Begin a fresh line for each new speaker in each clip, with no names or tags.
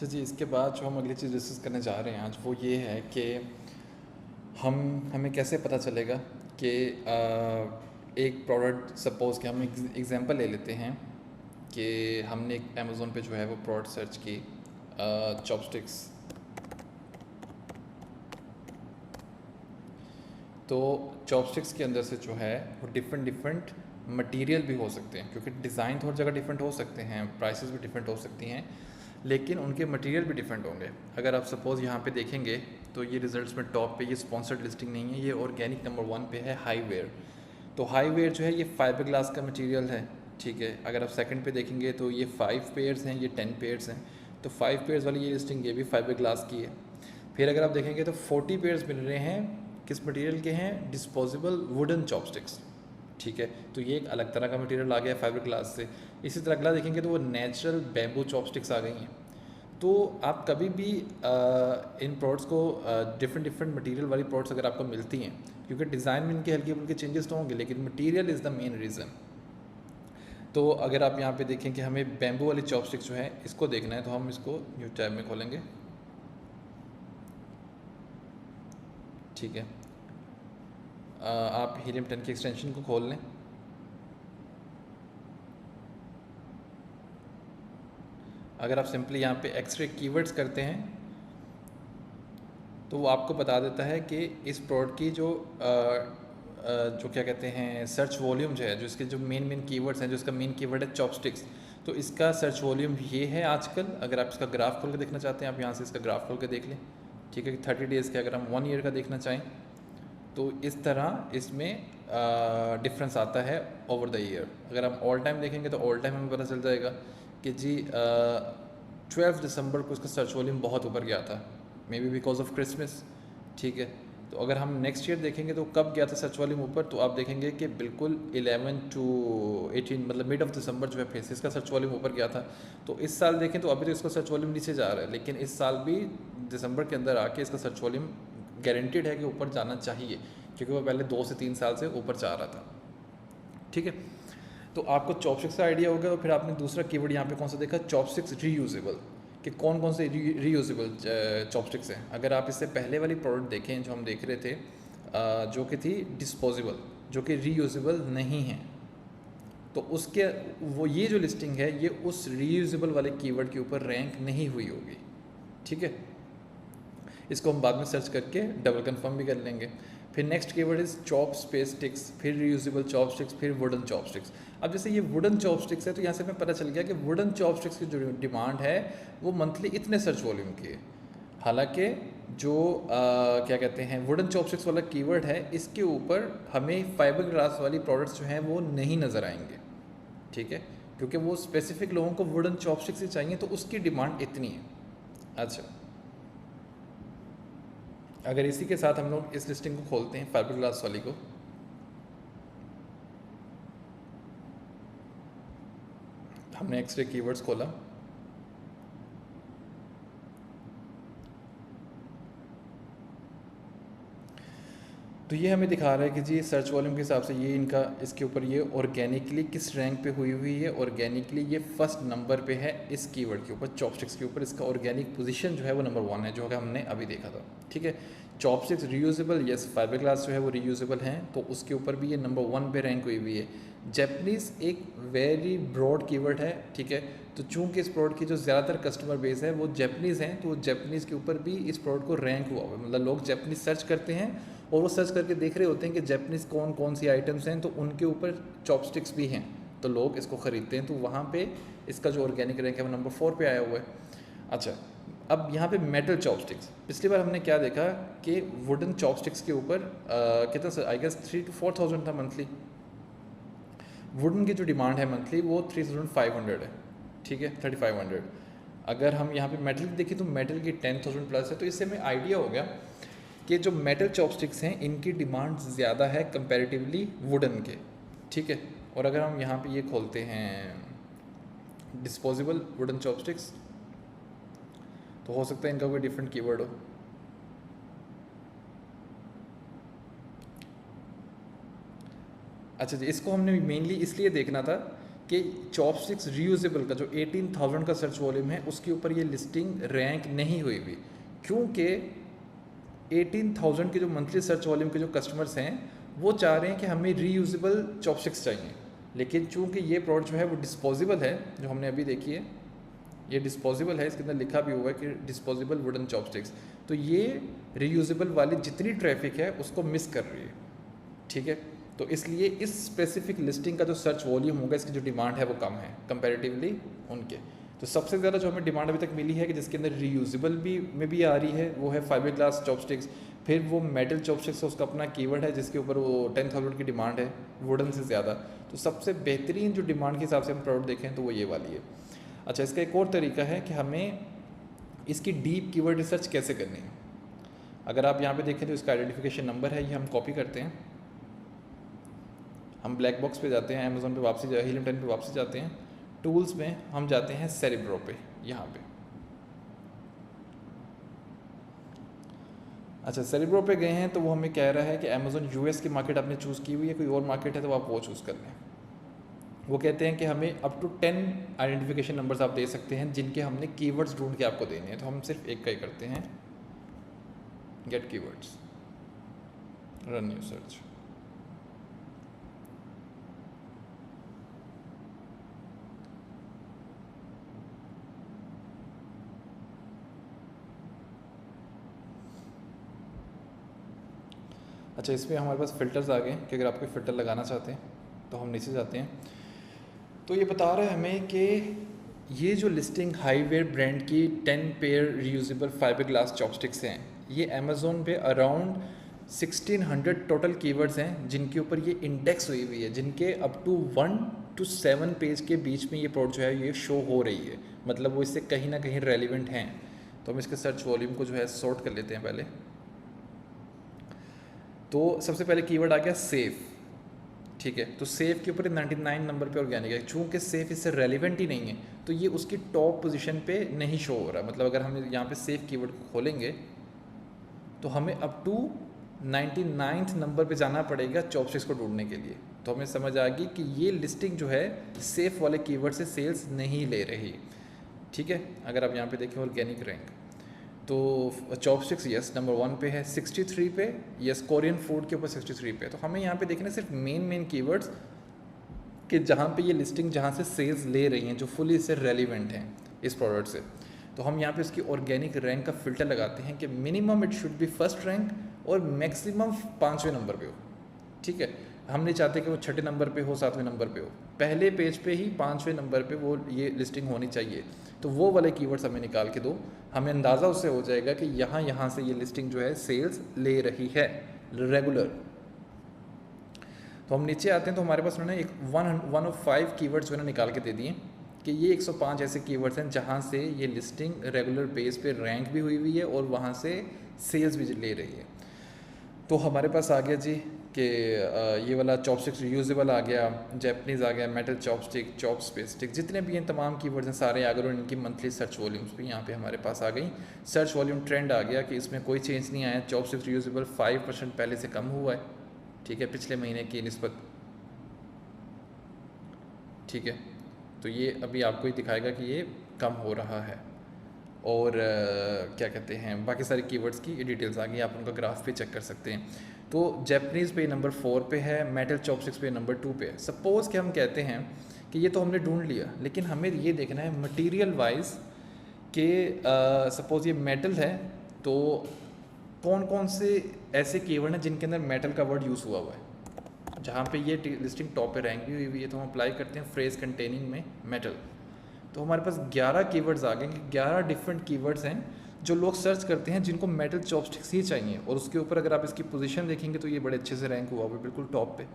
अच्छा जी, इसके बाद जो हम अगली चीज़ डिस्कस करने जा रहे हैं आज वो ये है कि हमें कैसे पता चलेगा कि एक प्रोडक्ट, सपोज़ कि हम एग्जांपल ले लेते हैं कि हमने एक अमेज़ोन पे जो है वो प्रोडक्ट सर्च की, चॉपस्टिक्स। तो चॉपस्टिक्स के अंदर से जो है वो डिफरेंट डिफरेंट मटेरियल भी हो सकते हैं, क्योंकि डिज़ाइन थोड़ी जगह डिफरेंट हो सकते हैं, प्राइसेस भी डिफरेंट हो सकती हैं, लेकिन उनके मटेरियल भी डिफरेंट होंगे। अगर आप सपोज़ यहाँ पे देखेंगे तो ये रिजल्ट्स में टॉप पे ये स्पॉन्सर्ड लिस्टिंग नहीं है, ये ऑर्गेनिक नंबर 1 पे है हाईवेयर। तो हाईवेयर जो है ये फाइबर ग्लास का मटेरियल है, ठीक है। अगर आप सेकंड पे देखेंगे तो ये 5 पेयर्स हैं, ये 10 पेयर्स हैं। तो 5 पेयर्स वाली ये लिस्टिंग ये भी फाइबर ग्लास की है। फिर अगर आप देखेंगे तो 40 पेयर्स मिल रहे हैं, किस मटेरियल के हैं? डिस्पोजेबल वुडन चॉपस्टिक्स, ठीक है। तो ये एक अलग तरह का मटेरियल आ गया फाइबर ग्लास से। इसी तरह अगला देखेंगे तो वो नेचुरल बैम्बू चॉपस्टिक्स आ गई हैं। तो आप कभी भी इन प्रोडक्ट्स को डिफरेंट डिफरेंट मटेरियल वाली प्रोडक्ट्स अगर आपको मिलती हैं, क्योंकि डिज़ाइन में इनके हल्के फुल्के चेंजेस तो होंगे, लेकिन material is the main reason. तो अगर आप यहाँ पे देखें कि हमें बैम्बू वाली चॉपस्टिक्स जो है इसको देखना है, तो हम इसको न्यू टैब में खोलेंगे, ठीक है। आप हीलियम 10 की एक्सटेंशन को खोल लें। अगर आप सिंपली यहाँ पे एक्सरे कीवर्ड्स करते हैं तो वो आपको बता देता है कि इस प्रोडक्ट की जो क्या कहते हैं सर्च वॉल्यूम जो है, जो इसके जो मेन कीवर्ड्स हैं, जो इसका मेन कीवर्ड है चॉपस्टिक्स, तो इसका सर्च वॉल्यूम ये है आजकल। अगर आप इसका ग्राफ खोल के देखना चाहते हैं, आप यहाँ से इसका ग्राफ खोल के देख लें, ठीक है। 30 डेज़ के, अगर हम 1 ईयर का देखना चाहें तो इस तरह इसमें डिफरेंस आता है ओवर द ईयर। अगर हम ऑल टाइम देखेंगे तो ऑल टाइम हमें पता चल जाएगा कि जी 12 दिसंबर को इसका सर्च वॉल्यूम बहुत ऊपर गया था, may be because of Christmas, ठीक है। तो अगर हम नेक्स्ट ईयर देखेंगे तो कब गया था सर्च वॉल्यूम ऊपर, तो आप देखेंगे कि बिल्कुल 11 टू 18, मतलब मिड ऑफ दिसंबर जो है फिर से इसका सर्च वॉल्यूम ऊपर गया था। तो इस साल देखें तो अभी तो इसका सर्च वॉल्यूम नीचे जा रहा है, लेकिन इस साल भी दिसंबर के अंदर आके इसका सर्च वॉल्यूम गारंटीड है कि ऊपर जाना चाहिए, क्योंकि वो पहले 2 से 3 साल से ऊपर जा रहा था, ठीक है। तो आपको चॉपस्टिक्स का आइडिया हो गया, और फिर आपने दूसरा कीवर्ड यहाँ पे कौन सा देखा? चॉपस्टिक्स रीयूजेबल, कि कौन कौन से रीयूजेबल चॉपस्टिक्स हैं। अगर आप इससे पहले वाली प्रोडक्ट देखें जो हम देख रहे थे, जो कि थी डिस्पोजेबल, जो कि रीयूजेबल नहीं है, तो उसके वो ये जो लिस्टिंग है ये उस रीयूजेबल वाले कीवर्ड के ऊपर रैंक नहीं हुई होगी, ठीक है। इसको हम बाद में सर्च करके डबल कंफर्म भी कर लेंगे। फिर next keyword is chop space sticks, फिर रीयूजेबल चॉप स्टिक्स, फिर वुडन चॉप स्टिक्स। अब जैसे ये वुडन चॉप स्टिक्स है तो यहाँ से हमें पता चल गया कि वुडन चॉप स्टिक्स की जो डिमांड है वो मंथली इतने सर्च वॉल्यूम की है। हालांकि जो क्या कहते हैं वुडन चॉप स्टिक्स वाला कीवर्ड है, इसके ऊपर हमें फाइबर ग्लास वाली प्रोडक्ट्स जो हैं वो नहीं नज़र आएंगे, ठीक है, क्योंकि वो स्पेसिफिक लोगों को वुडन चॉप स्टिक्स ही चाहिए, तो उसकी डिमांड इतनी है। अच्छा, अगर इसी के साथ हम लोग इस लिस्टिंग को खोलते हैं फाइबर ग्लास वाली को, हमने एक्सरे कीवर्ड्स खोला, तो ये हमें दिखा रहा है कि जी सर्च वॉल्यूम के हिसाब से ये इनका इसके ऊपर ये ऑर्गेनिकली किस रैंक पे हुई है। ऑर्गेनिकली ये फर्स्ट नंबर पे है इस कीवर्ड के ऊपर, चॉपस्टिक्स के ऊपर। इसका ऑर्गेनिक पोजीशन जो है वो नंबर 1 है, जो कि हमने अभी देखा था, ठीक है। Chopsticks reusable, yes, fibre glass जो है वो रीयूजेबल हैं, तो उसके ऊपर भी ये नंबर 1 पे रैंक हुई है। जैपनीज़ एक वेरी ब्रॉड कीवर्ड है, ठीक है। तो चूँकि इस प्रोडक्ट की जो ज़्यादातर कस्टमर बेस है वो जैपनीज़ हैं, तो जैपनीज़ के ऊपर भी इस प्रोडक्ट को रैंक हुआ हुआ है। मतलब लोग जैपनीज़ सर्च करते हैं और वो सर्च करके देख रहे होते हैं कि जैपनीज़ कौन कौन सी आइटम्स हैं, तो उनके ऊपर चॉपस्टिक्स भी हैं, तो लोग इसको ख़रीदते हैं। तो वहाँ पे इसका जो ऑर्गेनिक रैंक है वो नंबर 4 पे आया हुआ है। अच्छा, अब यहाँ पे मेटल चॉपस्टिक्स, पिछली बार हमने क्या देखा कि वुडन चॉपस्टिक्स के ऊपर कितना, आई गेस 3 to 4,000 था मंथली। वुडन की जो डिमांड है मंथली वो 3,500 है, ठीक है, 3,500। अगर हम यहाँ पे मेटल की देखें तो मेटल की 10,000 प्लस है। तो इससे हमें आइडिया हो गया कि जो मेटल चॉपस्टिक्स हैं इनकी डिमांड ज़्यादा है कंपैरेटिवली वुडन के, ठीक है। और अगर हम यहाँ पे ये खोलते हैं डिस्पोजेबल वुडन चॉपस्टिक्स, तो हो सकता है इनका कोई डिफरेंट कीवर्ड हो। अच्छा जी, इसको हमने मेनली इसलिए देखना था कि चॉपस्टिक्स रीयूजेबल का जो 18,000 का सर्च वॉल्यूम है उसके ऊपर ये लिस्टिंग रैंक नहीं हुई हुई, क्योंकि 18,000 के जो मंथली सर्च वॉल्यूम के जो कस्टमर्स हैं वो चाह रहे हैं कि हमें रीयूजेबल चॉपस्टिक्स चाहिए। लेकिन चूंकि ये प्रोडक्ट जो है वो डिस्पोजेबल है, जो हमने अभी देखी है ये डिस्पोजेबल है, इसके अंदर लिखा भी हुआ है कि डिस्पोजेबल वुडन चॉपस्टिक्स, तो ये रीयूजेबल वाली जितनी ट्रैफिक है उसको मिस कर रही है। ठीक है, तो इसलिए इस स्पेसिफिक लिस्टिंग का जो सर्च वॉल्यूम होगा, इसकी जो डिमांड है वो कम है कंपैरेटिवली उनके। तो सबसे ज़्यादा जो हमें डिमांड अभी तक मिली है कि जिसके अंदर रीयूजेबल भी में भी आ रही है वो है फाइबर ग्लास चॉपस्टिक्स। फिर वो मेटल चॉपस्टिक्स, उसका अपना कीवर्ड है जिसके ऊपर वो 10,000 की डिमांड है वुडन से ज़्यादा। तो सबसे बेहतरीन जो डिमांड के हिसाब से हम प्रोडक्ट देखें तो वो ये वाली है। अच्छा, इसका एक और तरीका है कि हमें इसकी डीप कीवर्ड रिसर्च कैसे करनी है। अगर आप यहाँ पे देखें तो इसका आइडेंटिफिकेशन नंबर है, ये हम कॉपी करते हैं, हम ब्लैक बॉक्स पे जाते हैं, अमेज़ोन पे वापसी हीलियम 10 पे वापसी जाते हैं, टूल्स में हम जाते हैं सेरेब्रो पे, यहाँ पे। अच्छा, सेरेब्रो पे गए हैं तो वो हमें कह रहा है कि अमेज़ोन यूएस की मार्केट आपने चूज़ की हुई है, कोई और मार्केट है तो आप वो चूज़ कर लें। वो कहते हैं कि हमें अप टू 10 आइडेंटिफिकेशन नंबर्स आप दे सकते हैं जिनके हमने कीवर्ड्स ढूंढ के आपको देने हैं, तो हम सिर्फ एक का ही करते हैं, get keywords, run new search. अच्छा, इसमें हमारे पास फ़िल्टर्स आ गए कि अगर आप कोई फ़िल्टर लगाना चाहते हैं तो हम नीचे जाते हैं। तो ये बता रहा है हमें कि ये जो लिस्टिंग हाईवेयर ब्रांड की 10 pair reusable fibre glass chopsticks हैं, ये अमेज़ोन पे अराउंड 1600 टोटल कीवर्ड्स हैं जिनके ऊपर ये इंडेक्स हुई हुई है, जिनके अप टू 1 to 7 पेज के बीच में ये प्रोडक्ट जो है ये शो हो रही है, मतलब वो इससे कहीं ना कहीं रेलिवेंट हैं। तो हम इसके सर्च वॉल्यूम को जो है सॉर्ट कर लेते हैं पहले। तो सबसे पहले कीवर्ड आ गया सेफ। ठीक है, तो सेफ के ऊपर 99 नंबर पे ऑर्गेनिक है, चूँकि सेफ इससे रेलिवेंट ही नहीं है तो ये उसकी टॉप पोजीशन पे नहीं शो हो रहा। मतलब अगर हम यहाँ पे सेफ कीवर्ड को खोलेंगे तो हमें अप टू 99th नंबर पे जाना पड़ेगा चॉपस्टिक्स को ढूंढने के लिए। तो हमें समझ आ गई कि ये लिस्टिंग जो है सेफ वाले कीवर्ड से सेल्स नहीं ले रही। ठीक है, अगर आप यहाँ पे देखें ऑर्गेनिक रैंक, तो चॉपस्टिक्स यस नंबर 1 पे है, 63 पे, यस कोरियन फूड के ऊपर 63 पे। तो हमें यहाँ पे देखना सिर्फ मेन कीवर्ड्स कि जहाँ पे ये लिस्टिंग जहाँ से सेल्स ले रही हैं, जो फुली इससे रेलिवेंट हैं इस प्रोडक्ट से। तो हम यहाँ पे इसकी ऑर्गेनिक रैंक का फिल्टर लगाते हैं कि minimum it should be first rank और मैक्सिमम 5वें नंबर पे हो। ठीक है, हम नहीं चाहते कि वो 6ठे नंबर पे हो, 7वें नंबर पे हो, पहले पेज पे ही 5वें नंबर पे वो ये लिस्टिंग होनी चाहिए। तो वो वाले कीवर्ड्स हमें निकाल के दो, हमें अंदाज़ा उससे हो जाएगा कि यहाँ से ये लिस्टिंग जो है सेल्स ले रही है रेगुलर। तो हम नीचे आते हैं तो हमारे पास उन्होंने एक 105 कीवर्ड्स जो है निकाल के दे दिए कि ये 105 ऐसे कीवर्ड्स हैं जहाँ से ये लिस्टिंग रेगुलर बेस पे रैंक भी हुई हुई है और वहाँ से सेल्स भी ले रही है। तो हमारे पास आ गया जी कि ये वाला चॉपस्टिक्स रीयूजेबल आ गया, जैपनीज़ आ गया, मेटल चॉपस्टिक, चॉप स्टिक, जितने भी हैं तमाम कीवर्ड्स हैं सारे आ गए और इनकी मंथली सर्च वॉल्यूम्स भी यहाँ पे हमारे पास आ गई। सर्च वॉल्यूम ट्रेंड आ गया कि इसमें कोई चेंज नहीं आया, चॉपस्टिक्स रीयूजेबल 5% पहले से कम हुआ है। ठीक है, पिछले महीने की निस्बत। ठीक है, तो ये अभी आपको ही दिखाएगा कि ये कम हो रहा है। और क्या कहते हैं, बाकी सारी कीवर्ड्स की डिटेल्स आ गई, आप उनका ग्राफ पे चेक कर सकते हैं। तो जैपनीज़ पे नंबर 4 पे है, मेटल चॉपस्टिक्स पे नंबर 2 पे है। सपोज़ कि हम कहते हैं कि ये तो हमने ढूंढ लिया, लेकिन हमें ये देखना है मटेरियल वाइज कि सपोज़ ये मेटल है तो कौन कौन से ऐसे कीवर्ड हैं जिनके अंदर मेटल का वर्ड यूज़ हुआ हुआ है, जहाँ पे ये लिस्टिंग टॉप पे रैंक भी हुई हुई है। तो हम अप्लाई करते हैं फ्रेज कंटेनिंग में मेटल। तो हमारे पास 11 कीवर्ड्स आ गए, 11 डिफरेंट कीवर्ड्स हैं जो लोग सर्च करते हैं जिनको मेटल चॉपस्टिक्स ही चाहिए। और उसके ऊपर अगर आप इसकी पोजीशन देखेंगे तो ये बड़े अच्छे से रैंक हुआ हुआ है, बिल्कुल टॉप पे।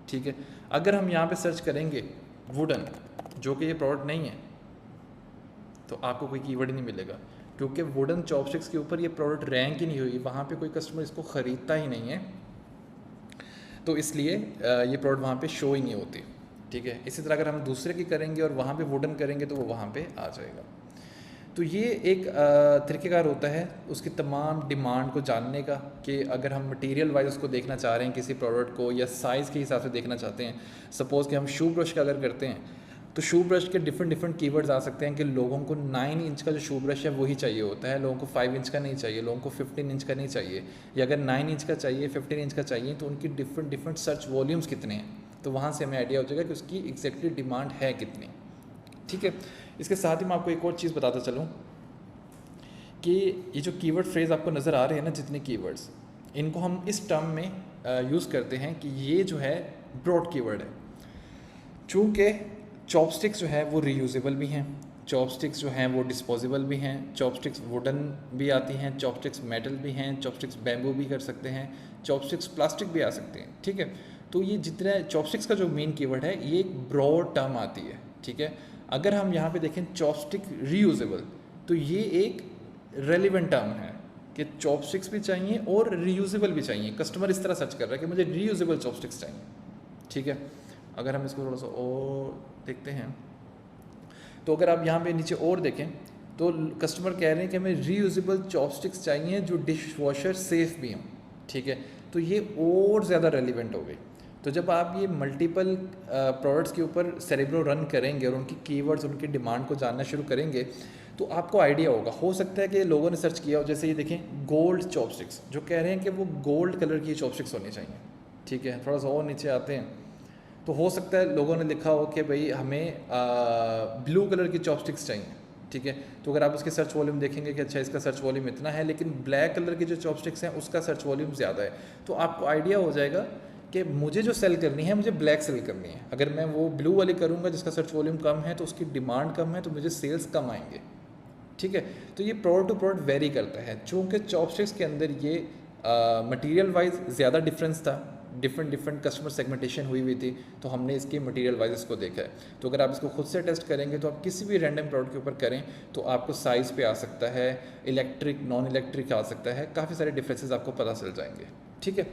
ठीक है, अगर हम यहाँ पे सर्च करेंगे वुडन, जो कि ये प्रोडक्ट नहीं है, तो आपको कोई कीवर्ड ही नहीं मिलेगा, क्योंकि वुडन चॉपस्टिक्स के ऊपर ये प्रोडक्ट रैंक ही नहीं हुई, वहाँ पे कोई कस्टमर इसको ख़रीदता ही नहीं है, तो इसलिए ये प्रोडक्ट वहाँ पे शो ही नहीं होती। ठीक है, इसी तरह अगर हम दूसरे की करेंगे और वहाँ पे वुडन करेंगे तो वो वहाँ पे आ जाएगा। तो ये एक तरीक़ेकार होता है उसकी तमाम डिमांड को जानने का, कि अगर हम मटेरियल वाइज उसको देखना चाह रहे हैं किसी प्रोडक्ट को, या साइज़ के हिसाब से देखना चाहते हैं। सपोज़ कि हम शू ब्रश का अगर करते हैं, तो शू ब्रश के डिफरेंट कीवर्ड्स आ सकते हैं कि लोगों को 9 इंच का जो शू ब्रश है वही चाहिए होता है, लोगों को 5 इंच का नहीं चाहिए, लोगों को 15 इंच का नहीं चाहिए, या अगर 9 इंच का चाहिए, 15 इंच का चाहिए, तो उनकी डिफरेंट सर्च वॉल्यूम्स कितने हैं, तो वहाँ से हमें आइडिया हो जाएगा कि उसकी एग्जैक्टली डिमांड है कितनी। ठीक है, इसके साथ ही मैं आपको एक और चीज़ बताता चलूँ कि ये जो कीवर्ड फ्रेज़ आपको नज़र आ रहे हैं ना, जितने कीवर्ड्स, इनको हम इस टर्म में यूज़ करते हैं कि ये जो है ब्रॉड कीवर्ड है। चूँकि चॉपस्टिक्स जो है वो रीयूजेबल भी हैं, चॉपस्टिक्स जो हैं वो डिस्पोजेबल भी हैं, चॉपस्टिक्स वुडन भी आती हैं, चॉपस्टिक्स मेटल भी हैं, चॉपस्टिक्स बैम्बू भी कर सकते हैं, चॉपस्टिक्स प्लास्टिक भी आ सकते हैं। ठीक है, तो ये जितने चॉपस्टिक्स का जो मेन कीवर्ड है, ये एक ब्रॉड टर्म आती है। ठीक है, अगर हम यहाँ पे देखें चॉपस्टिक रीयूजेबल, तो ये एक रेलिवेंट टर्म है कि चॉपस्टिक्स भी चाहिए और रीयूजेबल भी चाहिए। कस्टमर इस तरह सर्च कर रहा है कि मुझे रीयूजेबल चॉपस्टिक्स चाहिए। ठीक है, अगर हम इसको थोड़ा सा और देखते हैं, तो अगर आप यहाँ पे नीचे और देखें, तो कस्टमर कह रहे हैं कि हमें रीयूजेबल चॉपस्टिक्स चाहिए जो डिश वॉशर सेफ़ भी हों। ठीक है, तो ये और ज़्यादा रेलिवेंट हो गई। तो जब आप ये मल्टीपल प्रोडक्ट्स के ऊपर सेरेब्रो रन करेंगे और उनकी कीवर्ड्स, उनकी डिमांड को जानना शुरू करेंगे, तो आपको आइडिया होगा। हो सकता है कि लोगों ने सर्च किया हो, जैसे ये देखें गोल्ड चॉपस्टिक्स, जो कह रहे हैं कि वो गोल्ड कलर की चॉपस्टिक्स होनी चाहिए। ठीक है, थोड़ा सा और नीचे आते हैं, तो हो सकता है लोगों ने लिखा हो कि भाई हमें ब्लू कलर की चॉपस्टिक्स चाहिए। ठीक है, तो अगर आप उसके सर्च वॉल्यूम देखेंगे कि अच्छा इसका सर्च वॉल्यूम इतना है, लेकिन ब्लैक कलर की जो चॉपस्टिक्स हैं उसका सर्च वॉल्यूम ज़्यादा है, तो आपको आइडिया हो जाएगा कि मुझे जो सेल करनी है, मुझे ब्लैक सेल करनी है। अगर मैं वो ब्लू वाली करूँगा जिसका सर्च वॉल्यूम कम है, तो उसकी डिमांड कम है, तो मुझे सेल्स कम आएंगे। ठीक है, तो ये प्रोडक्ट टू प्रोडक्ट वेरी करता है। चूँकि चॉपस्टिक्स के अंदर ये मटेरियल वाइज ज़्यादा डिफरेंस था, डिफरेंट कस्टमर सेगमेंटेशन हुई थी, तो हमने इसके मटेरियल वाइज इसको देखा है। तो अगर आप इसको खुद से टेस्ट करेंगे, तो आप किसी भी रैंडम प्रोडक्ट के ऊपर करें, तो आपको साइज़ पे आ सकता है, इलेक्ट्रिक नॉन इलेक्ट्रिक आ सकता है, काफ़ी सारे डिफरेंसेस आपको पता चल जाएंगे। ठीक है।